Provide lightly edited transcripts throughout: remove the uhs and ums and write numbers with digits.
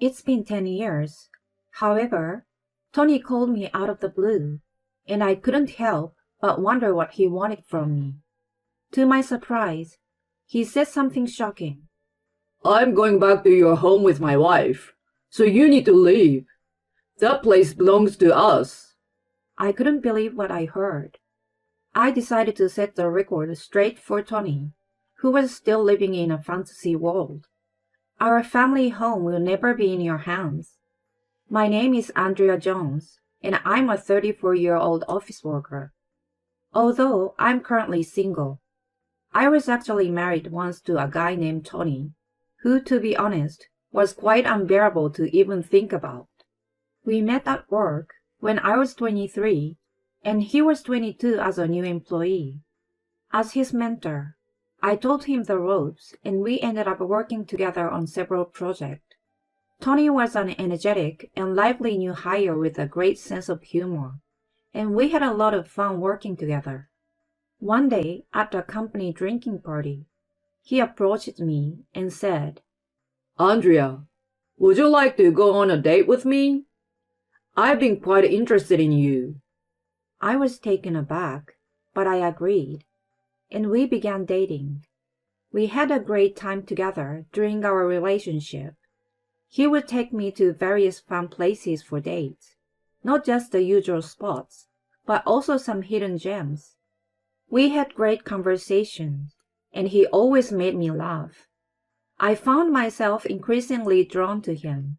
It's been 10 years. However, Tony called me out of the blue, and I couldn't help but wonder what he wanted from me. To my surprise, he said something shocking. I'm going back to your home with my wife, so you need to leave. That place belongs to us. I couldn't believe what I heard. I decided to set the record straight for Tony, who was still living in a fantasy world. Our family home will never be in your hands. My name is Andrea Jones, and I'm a 34-year-old office worker. Although I'm currently single, I was actually married once to a guy named Tony, who, to be honest, was quite unbearable to even think about. We met at work when I was 23, and he was 22 as a new employee. As his mentor, I told him the ropes, and we ended up working together on several projects. Tony was an energetic and lively new hire with a great sense of humor, and we had a lot of fun working together. One day, at a company drinking party, he approached me and said, Andrea, would you like to go on a date with me? I've been quite interested in you. I was taken aback, but I agreed, and we began dating. We had a great time together during our relationship. He would take me to various fun places for dates, not just the usual spots, but also some hidden gems. We had great conversations, and he always made me laugh. I found myself increasingly drawn to him.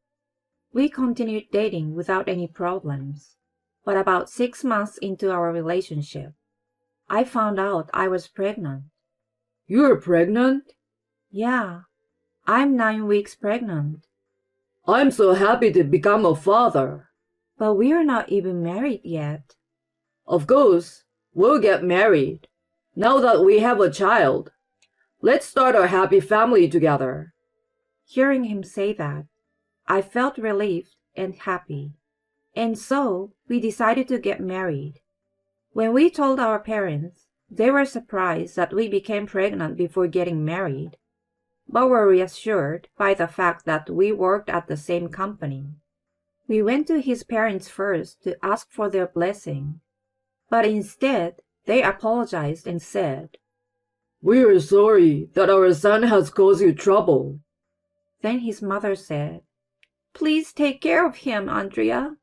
We continued dating without any problems, but about 6 months into our relationship, I found out I was pregnant. You're pregnant? Yeah, I'm 9 weeks pregnant. I'm so happy to become a father. But we're not even married yet. Of course, we'll get married. Now that we have a child, let's start a happy family together. Hearing him say that, I felt relieved and happy. And so, we decided to get married. When we told our parents, they were surprised that we became pregnant before getting married, but were reassured by the fact that we worked at the same company. We went to his parents first to ask for their blessing, but instead they apologized and said, We're sorry that our son has caused you trouble. Then his mother said, Please take care of him, Andrea.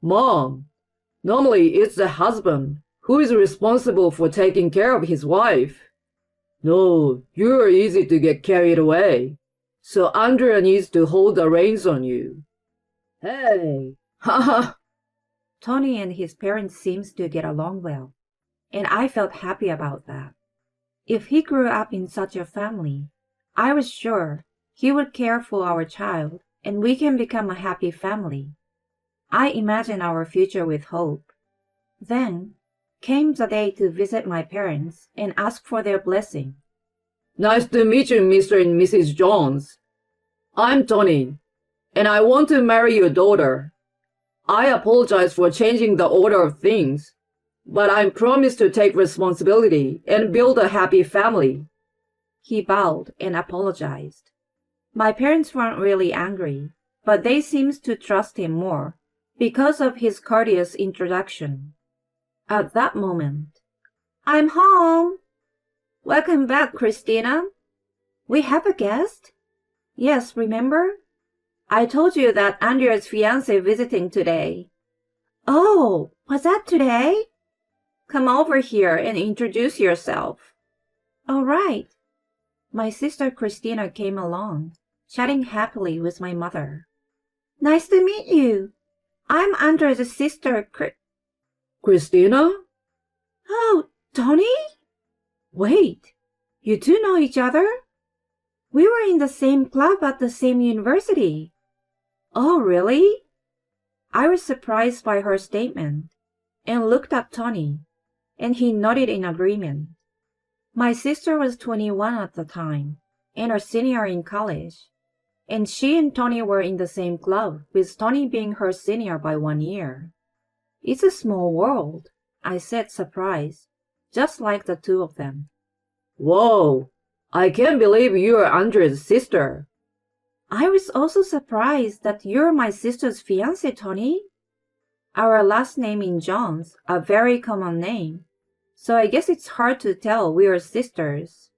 Mom, normally it's the husband who is responsible for taking care of his wife. No, you're easy to get carried away, so Andrea needs to hold the reins on you. Hey, haha. Tony and his parents seemed to get along well, and I felt happy about that. If he grew up in such a family, I was sure he would care for our child and we can become a happy family. I imagined our future with hope. Then came the day to visit my parents and ask for their blessing. Nice to meet you, Mr. and Mrs. Jones. I'm Tony, and I want to marry your daughter. I apologize for changing the order of things, but I promise to take responsibility and build a happy family. He bowed and apologized. My parents weren't really angry, but they seemed to trust him more because of his courteous introduction. At that moment, I'm home! Welcome back, Christina. We have a guest? Yes, remember? I told you that Andrea's fiancé visiting today. Oh, was that today? Come over here and introduce yourself. All right. My sister Christina came along, chatting happily with my mother. Nice to meet you. I'm Andrea's sister, Christina? Oh, Tony? Wait, you two know each other? We were in the same club at the same university. Oh, really? I was surprised by her statement and looked at Tony, and he nodded in agreement. My sister was 21 at the time and a senior in college, and she and Tony were in the same club, with Tony being her senior by 1 year. It's a small world, I said, surprised, just like the two of them. Whoa, I can't believe you're Andrea's sister. I was also surprised that you're my sister's fiancé, Tony. Our last name in Jones, a very common name, so I guess it's hard to tell we're sisters.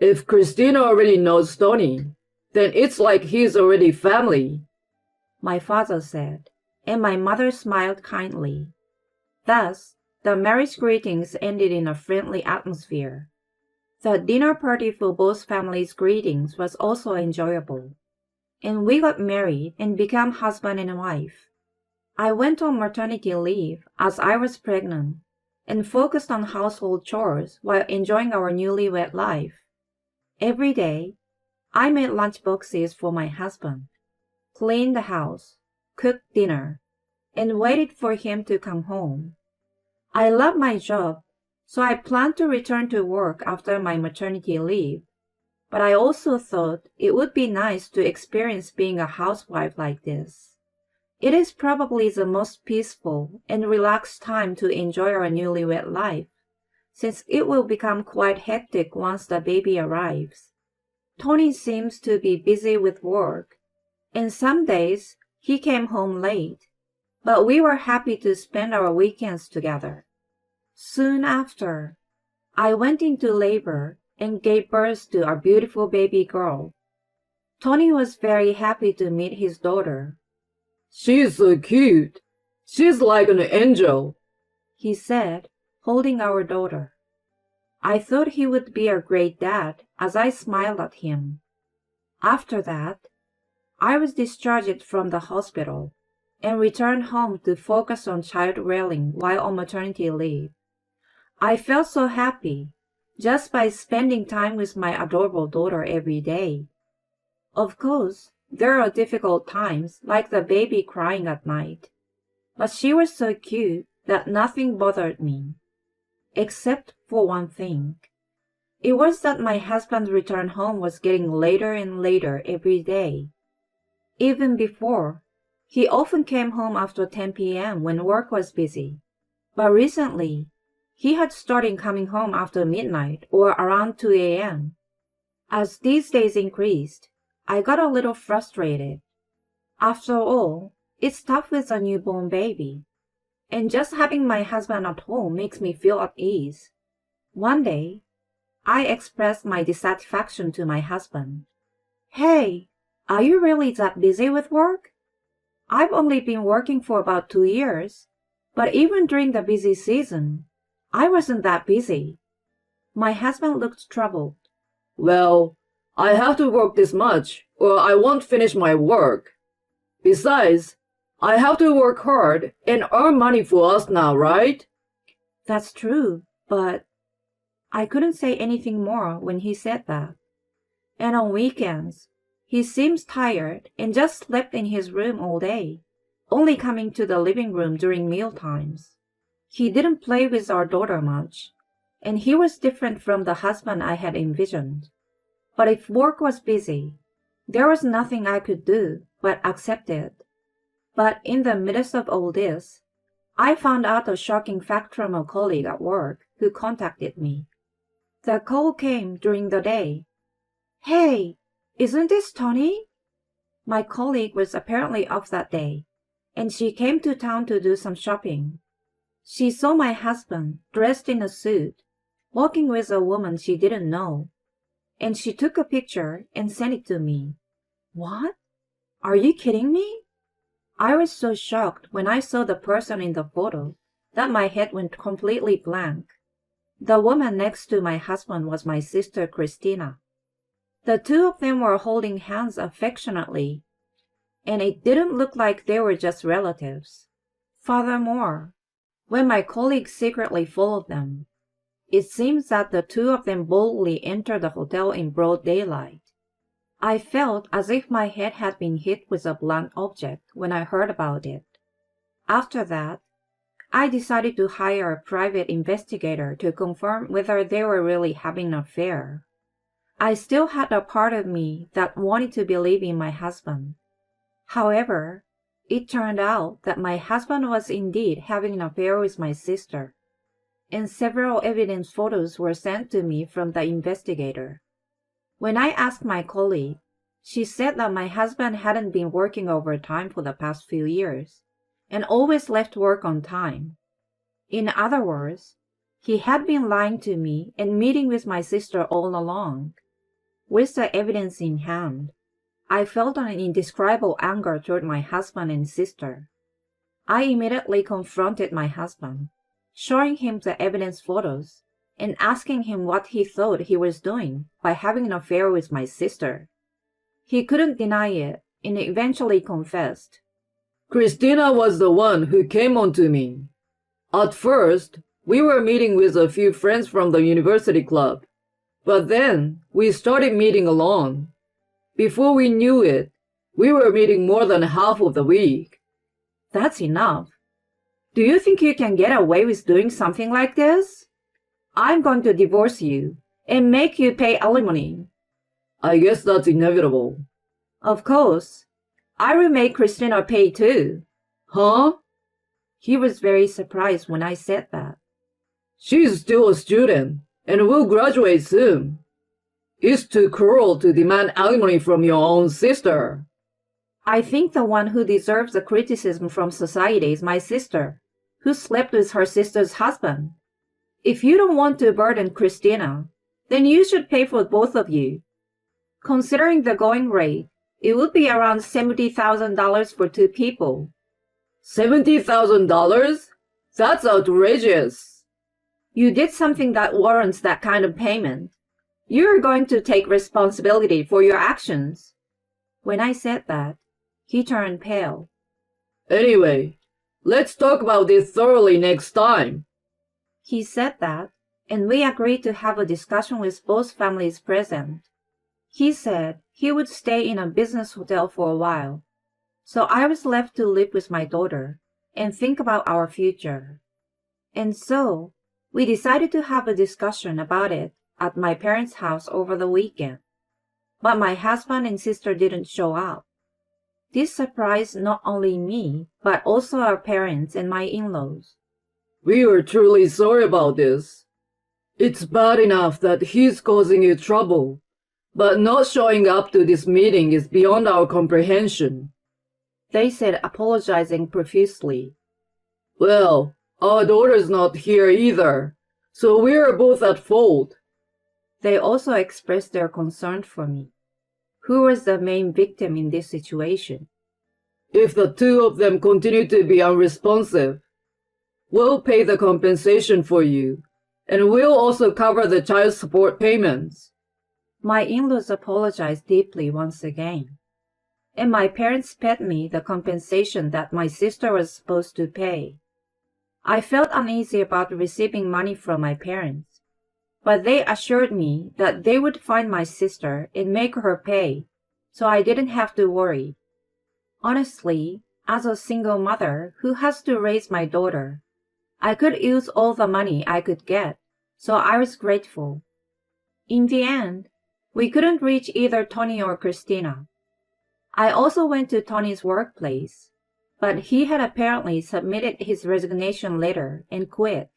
If Christina already knows Tony, then it's like he's already family. My father said, and my mother smiled kindly. Thus, the marriage greetings ended in a friendly atmosphere. The dinner party for both families' greetings was also enjoyable, and we got married and became husband and wife. I went on maternity leave as I was pregnant and focused on household chores while enjoying our newlywed life. Every day, I made lunch boxes for my husband, cleaned the house, cooked dinner, and waited for him to come home. I love my job, so I planned to return to work after my maternity leave, but I also thought it would be nice to experience being a housewife like this. It is probably the most peaceful and relaxed time to enjoy our newlywed life, since it will become quite hectic once the baby arrives. Tony seems to be busy with work, and some days he came home late, but we were happy to spend our weekends together. Soon after, I went into labor and gave birth to our beautiful baby girl. Tony was very happy to meet his daughter. She's so cute. She's like an angel, He said, holding our daughter. I thought he would be a great dad as I smiled at him. After that, I was discharged from the hospital and returned home to focus on child rearing while on maternity leave. I felt so happy just by spending time with my adorable daughter every day. Of course, there are difficult times like the baby crying at night, but she was so cute that nothing bothered me. Except for one thing. It was that my husband's return home was getting later and later every day. Even before, he often came home after 10 p.m. when work was busy. But recently, he had started coming home after midnight or around 2 a.m. As these days increased, I got a little frustrated. After all, it's tough with a newborn baby, and just having my husband at home makes me feel at ease. One day, I expressed my dissatisfaction to my husband. Hey, are you really that busy with work? I've only been working for about 2 years, but even during the busy season, I wasn't that busy. My husband looked troubled. Well, I have to work this much or I won't finish my work. Besides, I have to work hard and earn money for us now, right? That's true, but I couldn't say anything more when he said that. And on weekends, he seems tired and just slept in his room all day, only coming to the living room during meal times. He didn't play with our daughter much, and he was different from the husband I had envisioned. But if work was busy, there was nothing I could do but accept it. But in the midst of all this, I found out a shocking fact from a colleague at work who contacted me. The call came during the day. Hey, isn't this Tony? My colleague was apparently off that day, and she came to town to do some shopping. She saw my husband dressed in a suit, walking with a woman she didn't know, and she took a picture and sent it to me. What? Are you kidding me? I was so shocked when I saw the person in the photo that my head went completely blank. The woman next to my husband was my sister Christina. The two of them were holding hands affectionately, and it didn't look like they were just relatives. Furthermore, when my colleague secretly followed them, it seems that the two of them boldly entered the hotel in broad daylight. I felt as if my head had been hit with a blunt object when I heard about it. After that, I decided to hire a private investigator to confirm whether they were really having an affair. I still had a part of me that wanted to believe in my husband. However, it turned out that my husband was indeed having an affair with my sister, and several evidence photos were sent to me from the investigator. When I asked my colleague, She said that my husband hadn't been working overtime for the past few years and always left work on time. In other words, he had been lying to me and meeting with my sister all along. With the evidence in hand, I felt an indescribable anger toward my husband and sister. I immediately confronted my husband, showing him the evidence photos and asking him what he thought he was doing by having an affair with my sister. He couldn't deny it and eventually confessed. Christina was the one who came on to me. At first, we were meeting with a few friends from the university club, but then we started meeting alone. Before we knew it, we were meeting more than half of the week. That's enough. Do you think you can get away with doing something like this? I'm going to divorce you and make you pay alimony. I guess that's inevitable. Of course. I will make Christina pay too. Huh? He was very surprised when I said that. She's still a student and will graduate soon. It's too cruel to demand alimony from your own sister. I think the one who deserves the criticism from society is my sister, who slept with her sister's husband. If you don't want to burden Christina, then you should pay for both of you. Considering the going rate, it would be around $70,000 for two people. $70,000? That's outrageous. You did something that warrants that kind of payment. You're going to take responsibility for your actions. When I said that, he turned pale. Anyway, let's talk about this thoroughly next time. He said that, and we agreed to have a discussion with both families present. He said he would stay in a business hotel for a while, so I was left to live with my daughter and think about our future. And so, we decided to have a discussion about it at my parents' house over the weekend. But my husband and sister didn't show up. This surprised not only me, but also our parents and my in-laws. We are truly sorry about this. It's bad enough that he's causing you trouble, but not showing up to this meeting is beyond our comprehension. They said, apologizing profusely. Well, our daughter's not here either, so we're both at fault. They also expressed their concern for me. Who was the main victim in this situation? If the two of them continue to be unresponsive, we'll pay the compensation for you, and we'll also cover the child support payments. My in-laws apologized deeply once again, and my parents paid me the compensation that my sister was supposed to pay. I felt uneasy about receiving money from my parents, but they assured me that they would find my sister and make her pay, so I didn't have to worry. Honestly, as a single mother who has to raise my daughter, I could use all the money I could get, so I was grateful. In the end, we couldn't reach either Tony or Christina. I also went to Tony's workplace, but he had apparently submitted his resignation letter and quit.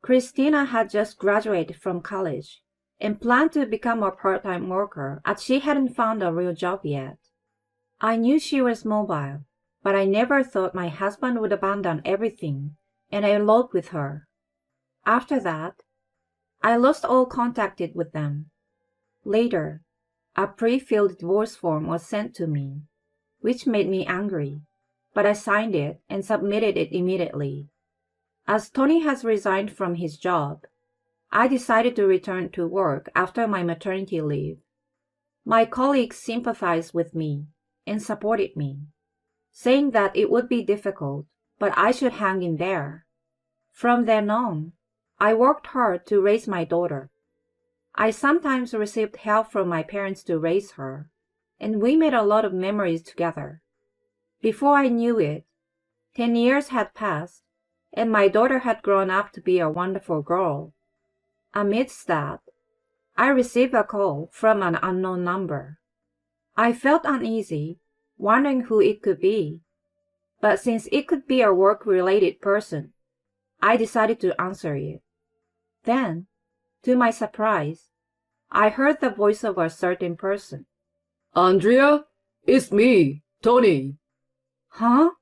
Christina had just graduated from college and planned to become a part-time worker as she hadn't found a real job yet. I knew she was mobile, but I never thought my husband would abandon everything and elope with her. After that, I lost all contact with them. Later, a pre-filled divorce form was sent to me, which made me angry, but I signed it and submitted it immediately. As Tony has resigned from his job, I decided to return to work after my maternity leave. My colleagues sympathized with me and supported me, saying that it would be difficult, but I should hang in there. From then on, I worked hard to raise my daughter. I sometimes received help from my parents to raise her, and we made a lot of memories together. Before I knew it, 10 years had passed, and my daughter had grown up to be a wonderful girl. Amidst that, I received a call from an unknown number. I felt uneasy, wondering who it could be, but since it could be a work-related person, I decided to answer it. Then, to my surprise, I heard the voice of a certain person. Andrea? It's me, Tony. Huh?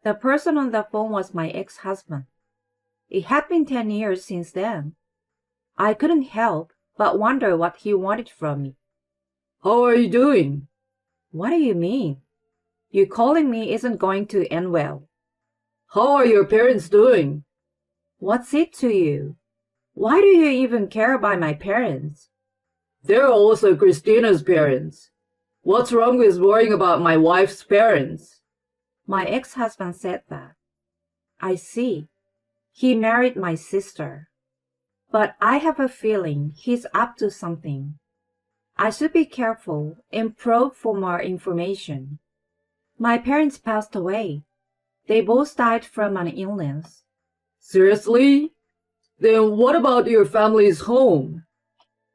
The person on the phone was my ex-husband. It had been 10 years since then. I couldn't help but wonder what he wanted from me. How are you doing? What do you mean? You calling me isn't going to end well. How are your parents doing? What's it to you? Why do you even care about my parents? They're also Christina's parents. What's wrong with worrying about my wife's parents? My ex-husband said that. I see. He married my sister. But I have a feeling he's up to something. I should be careful and probe for more information. My parents passed away. They both died from an illness. Seriously? Then what about your family's home?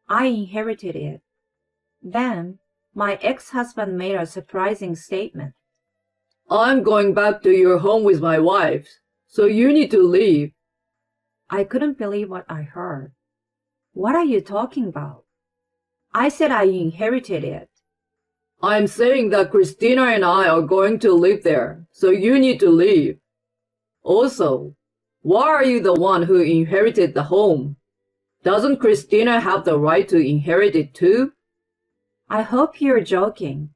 I inherited it. Then, my ex-husband made a surprising statement. I'm going back to your home with my wife, so you need to leave. I couldn't believe what I heard. What are you talking about? I said I inherited it. I'm saying that Christina and I are going to live there, so you need to leave. Also, why are you the one who inherited the home? Doesn't Christina have the right to inherit it too? I hope you're joking.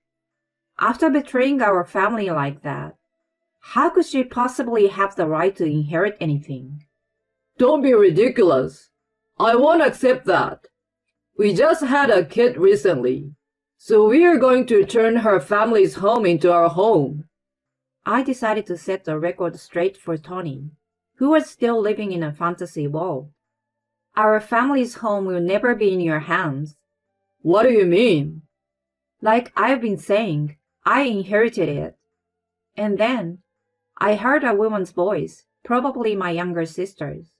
After betraying our family like that, how could she possibly have the right to inherit anything? Don't be ridiculous. I won't accept that. We just had a kid recently, so we are going to turn her family's home into our home. I decided to set the record straight for Tony, who was still living in a fantasy world. Our family's home will never be in your hands. What do you mean? Like I've been saying, I inherited it. And then, I heard a woman's voice, probably my younger sister's.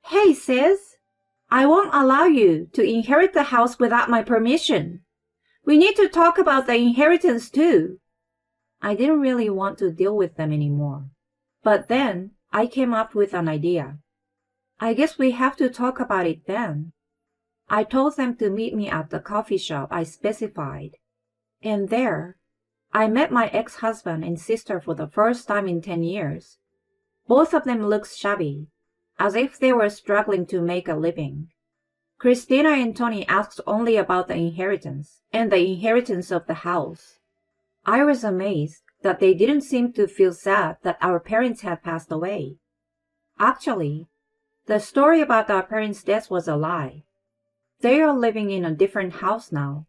Hey sis, I won't allow you to inherit the house without my permission. We need to talk about the inheritance too. I didn't really want to deal with them anymore. But then, I came up with an idea. I guess we have to talk about it then. I told them to meet me at the coffee shop I specified. And there, I met my ex-husband and sister for the first time in 10 years. Both of them looked shabby, as if they were struggling to make a living. Christina and Tony asked only about the inheritance and the inheritance of the house. I was amazed that they didn't seem to feel sad that our parents had passed away. Actually, the story about our parents' death was a lie. They are living in a different house now.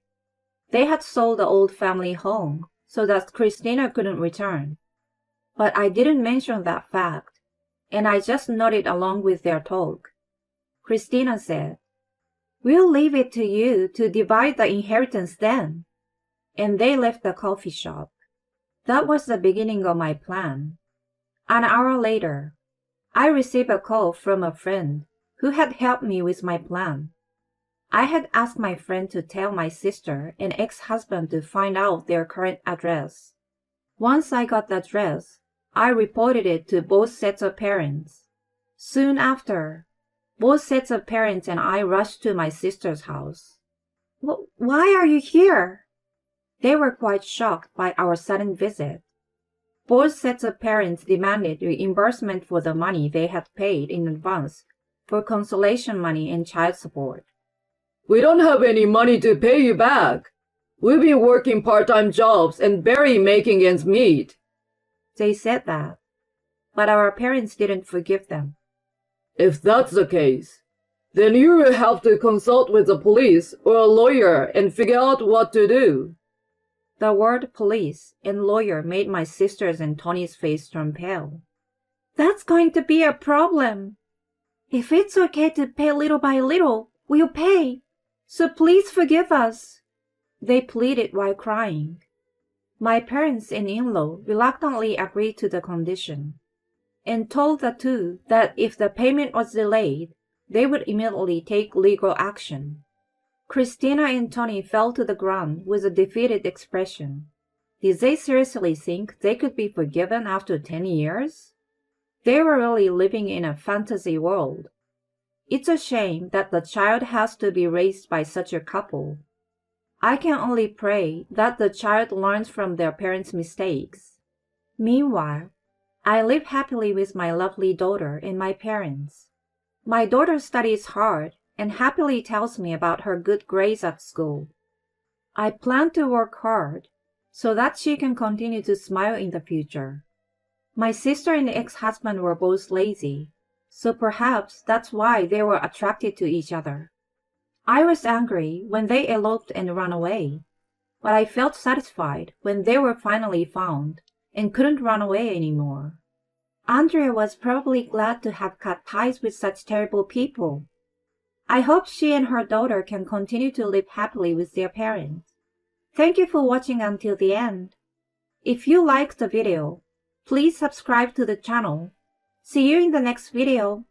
They had sold the old family home so that Christina couldn't return. But I didn't mention that fact, and I just nodded along with their talk. Christina said, "We'll leave it to you to divide the inheritance then." And they left the coffee shop. That was the beginning of my plan. An hour later, I received a call from a friend who had helped me with my plan. I had asked my friend to tell my sister and ex-husband to find out their current address. Once I got the address, I reported it to both sets of parents. Soon after, both sets of parents and I rushed to my sister's house. "Why are you here?" They were quite shocked by our sudden visit. Both sets of parents demanded reimbursement for the money they had paid in advance for consolation money and child support. "We don't have any money to pay you back. We've been working part-time jobs and barely making ends meet." They said that, but our parents didn't forgive them. If that's the case, then you will have to consult with the police or a lawyer and figure out what to do. The word police and lawyer made my sister's and Tony's face turn pale. "That's going to be a problem. If it's okay to pay little by little, we'll pay. So please forgive us," they pleaded while crying. My parents and in-law reluctantly agreed to the condition and told the two that if the payment was delayed, they would immediately take legal action. Christina and Tony fell to the ground with a defeated expression. Did they seriously think they could be forgiven after 10 years? They were really living in a fantasy world. It's a shame that the child has to be raised by such a couple. I can only pray that the child learns from their parents' mistakes. Meanwhile, I live happily with my lovely daughter and my parents. My daughter studies hard and happily tells me about her good grades at school. I plan to work hard so that she can continue to smile in the future. My sister and ex-husband were both lazy, so perhaps that's why they were attracted to each other. I was angry when they eloped and ran away, but I felt satisfied when they were finally found and couldn't run away anymore. Andrea was probably glad to have cut ties with such terrible people. I hope she and her daughter can continue to live happily with their parents. Thank you for watching until the end. If you liked the video, please subscribe to the channel. See you in the next video.